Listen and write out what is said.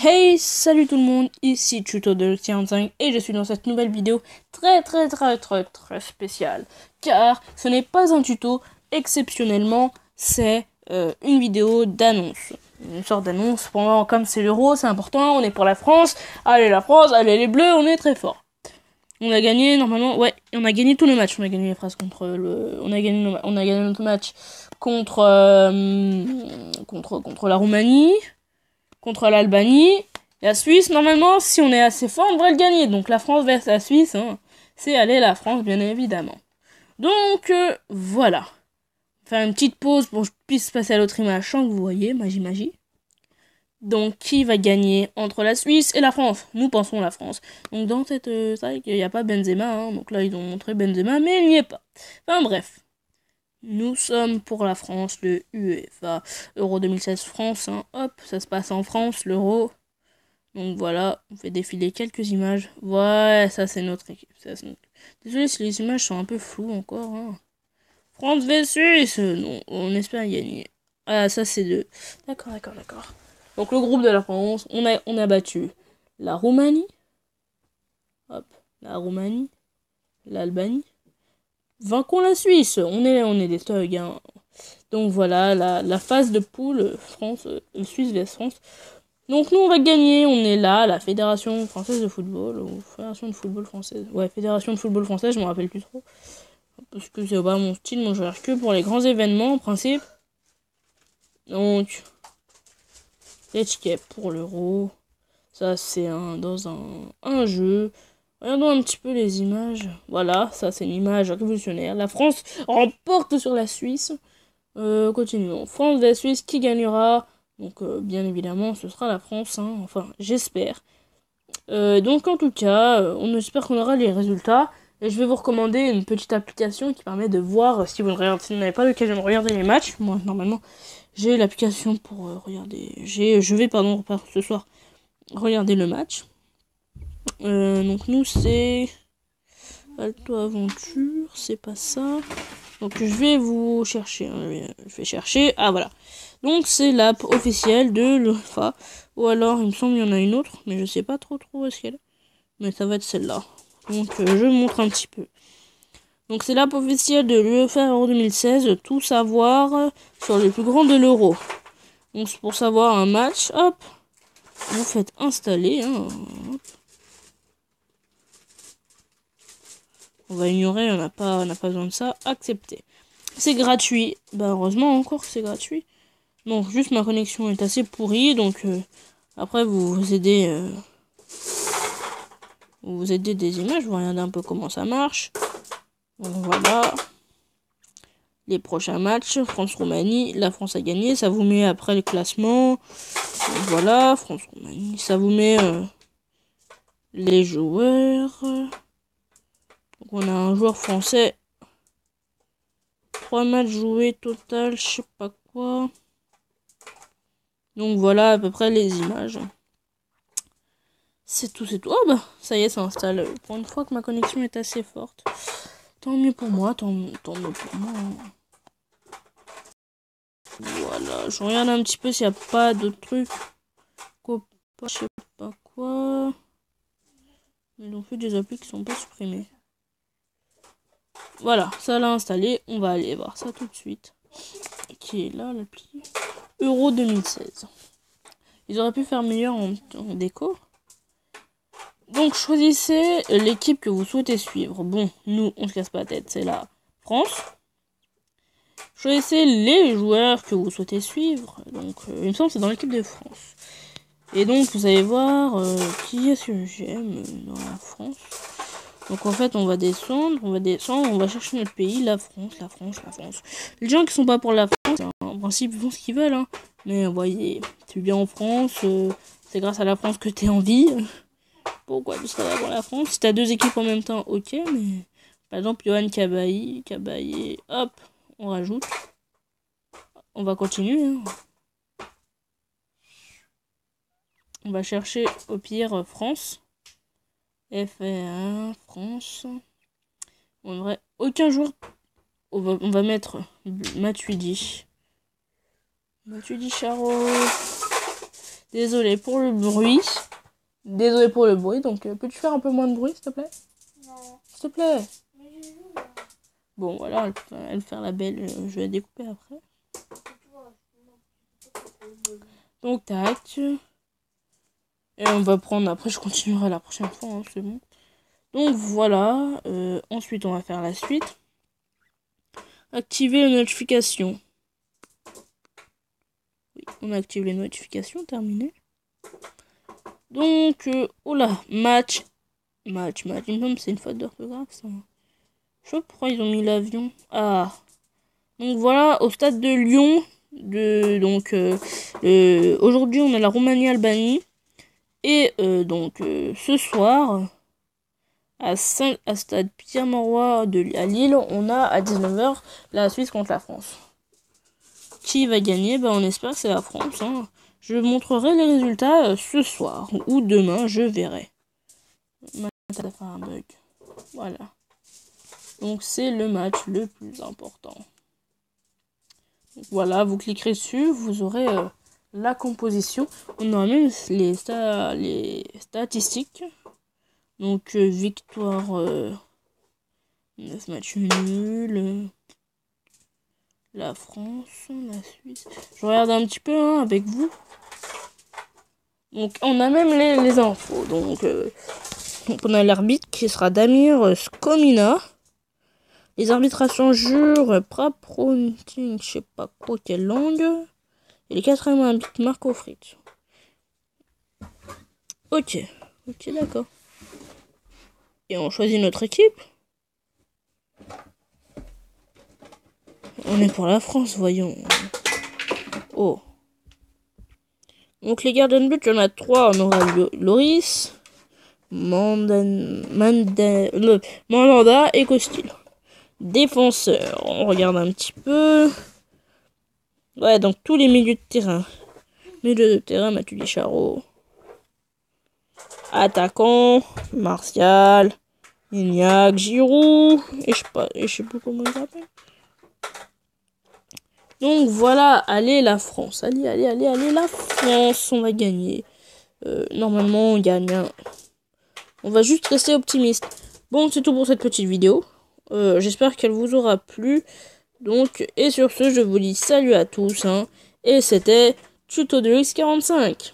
Hey, salut tout le monde, ici Tuto de 45 et je suis dans cette nouvelle vidéo très spéciale. Car ce n'est pas un tuto, exceptionnellement, c'est une vidéo d'annonce. Une sorte d'annonce, comme c'est l'Euro, c'est important, on est pour la France, allez la France, allez les Bleus, on est très fort. On a gagné normalement, ouais, on a gagné tous les matchs. On a gagné les phrases contre le, on a gagné notre match contre la Roumanie, contre l'Albanie et la Suisse. Normalement, si on est assez fort, on devrait le gagner. Donc la France versus la Suisse, hein, c'est aller la France, bien évidemment. Donc voilà. Faire une petite pause pour que je puisse passer à l'autre image sans que vous voyez, magie. Donc, qui va gagner entre la Suisse et la France? Nous pensons la France. Donc, dans cette salle, il n'y a pas Benzema. Hein. Donc là, ils ont montré Benzema, mais il n'y est pas. Enfin, bref. Nous sommes pour la France, le UEFA. Euro 2016 France. Hein. Hop, ça se passe en France, l'Euro. Donc voilà, on fait défiler quelques images. Ouais, ça, c'est notre équipe. Désolé si les images sont un peu floues encore. Hein. France vs Suisse. Non, on espère gagner. Ah, ça, c'est deux. D'accord. Donc le groupe de la France, on a battu la Roumanie, l'Albanie, vaincons la Suisse, on est des thugs, hein. Donc voilà, la phase de poule, Suisse vs France. Donc nous on va gagner, on est là, la Fédération Française de Football, ou Fédération de Football Française, ouais, Fédération de Football Française, je me rappelle plus trop. Parce que c'est pas mon style, moi je regarde que pour les grands événements en principe. Donc... l'étiquette pour l'Euro. Ça, c'est dans un jeu. Regardons un petit peu les images. Voilà, ça, c'est une image révolutionnaire. La France remporte sur la Suisse. Continuons. France vs Suisse, qui gagnera? Donc, bien évidemment, ce sera la France. Hein. Enfin, j'espère. Donc, en tout cas, on espère qu'on aura les résultats. Et je vais vous recommander une petite application qui permet de voir si vous n'avez pas l'occasion de regarder les matchs. Moi, normalement, j'ai l'application pour regarder. Je vais ce soir regarder le match. Donc nous c'est Alto Aventure, c'est pas ça. Donc je vais vous chercher. Hein. Je vais chercher. Ah voilà. Donc c'est l'app officielle de l'UEFA. Ou alors il me semble qu'il y en a une autre, mais je sais pas trop où est-ce qu'elle est. Mais ça va être celle-là. Donc je montre un petit peu. Donc c'est l'app officielle de l'UEFA Euro 2016, tout savoir sur les plus grands de l'Euro. Donc c'est pour savoir un match, hop, vous faites installer. Hein, on va ignorer, on n'a pas besoin de ça. Accepter. C'est gratuit. Bah heureusement encore que c'est gratuit. Donc juste ma connexion est assez pourrie, donc après vous aidez des images, vous regardez un peu comment ça marche. Donc voilà. Les prochains matchs, France-Roumanie, la France a gagné, ça vous met après le classement. Donc voilà, France-Roumanie, ça vous met les joueurs. Donc on a un joueur français. 3 matchs joués total, je sais pas quoi. Donc voilà à peu près les images. C'est tout. Oh bah, ça y est, ça installe. Pour une fois que ma connexion est assez forte. Tant mieux pour moi, tant mieux pour moi. Voilà, je regarde un petit peu s'il n'y a pas d'autres trucs. Je sais pas quoi. Ils ont fait des applis qui sont pas supprimés. Voilà, ça l'a installé. On va aller voir ça tout de suite. Qui est là, l'appli Euro 2016. Ils auraient pu faire meilleur en déco. Donc choisissez l'équipe que vous souhaitez suivre. Bon, nous, on se casse pas la tête, c'est la France. Choisissez les joueurs que vous souhaitez suivre. Donc, il me semble que c'est dans l'équipe de France. Et donc, vous allez voir qui est-ce que j'aime dans la France. Donc, en fait, on va descendre, on va chercher notre pays, la France. Les gens qui sont pas pour la France, en principe, ils font ce qu'ils veulent. Hein. Mais, vous voyez, tu es bien en France, c'est grâce à la France que tu es en vie. Pourquoi tu serais là pour la France? Si tu as deux équipes en même temps, ok, mais... Par exemple, Johan Cabaye, hop, on rajoute. On va continuer. Hein. On va chercher au pire France. F1, France. On aurait aucun joueur. On va mettre Matuidi. Matuidi Charo. Désolé pour le bruit. Désolé pour le bruit. Donc, peux-tu faire un peu moins de bruit, s'il te plaît? Non. S'il te plaît. Mais je joue là. Bon, voilà, elle faire la belle. Je vais la découper après. Donc, tac. Et on va prendre... Après, je continuerai la prochaine fois, hein, c'est bon. Donc, voilà. Ensuite, on va faire la suite. Activer les notifications. Oui, on active les notifications, terminé. Donc, oh là, match. Il me semble que c'est une faute d'orthographe, ça. Je sais pas pourquoi ils ont mis l'avion. Ah. Donc, voilà, au stade de Lyon. Aujourd'hui, on a la Roumanie-Albanie. Et ce soir, à stade Pierre-Mauroy à Lille, on a à 19h la Suisse contre la France. Qui va gagner? On espère que c'est la France. Hein. Je montrerai les résultats ce soir ou demain, je verrai. Ça va faire un bug. Voilà. Donc c'est le match le plus important. Donc, voilà, vous cliquerez dessus, vous aurez la composition. On aura même les statistiques. Donc victoire 9 matchs nuls. La France, la Suisse. Je regarde un petit peu hein, avec vous. Donc on a même les infos. Donc on a l'arbitre qui sera Damir Skomina. Les arbitrations jurent Praprontine, je sais pas quoi, quelle langue. Et les 4e arbitre Marco Fritz. Ok, d'accord. Et on choisit notre équipe. On est pour la France, voyons. Oh. Donc les gardiens de but, il y en a 3. On aura Loris, Mandanda et Costil. Défenseur, on regarde un petit peu. Ouais, donc tous les milieux de terrain. Milieu de terrain, Mathieu Descharot. Attaquant, Martial, Ignac, Giroud. Et je sais pas comment il s'appelle. Donc voilà, allez la France. Allez, la France, on va gagner. Normalement, on gagne. Hein. On va juste rester optimiste. Bon, c'est tout pour cette petite vidéo. J'espère qu'elle vous aura plu. Donc, et sur ce, je vous dis salut à tous. Hein, et c'était Tuto de X45.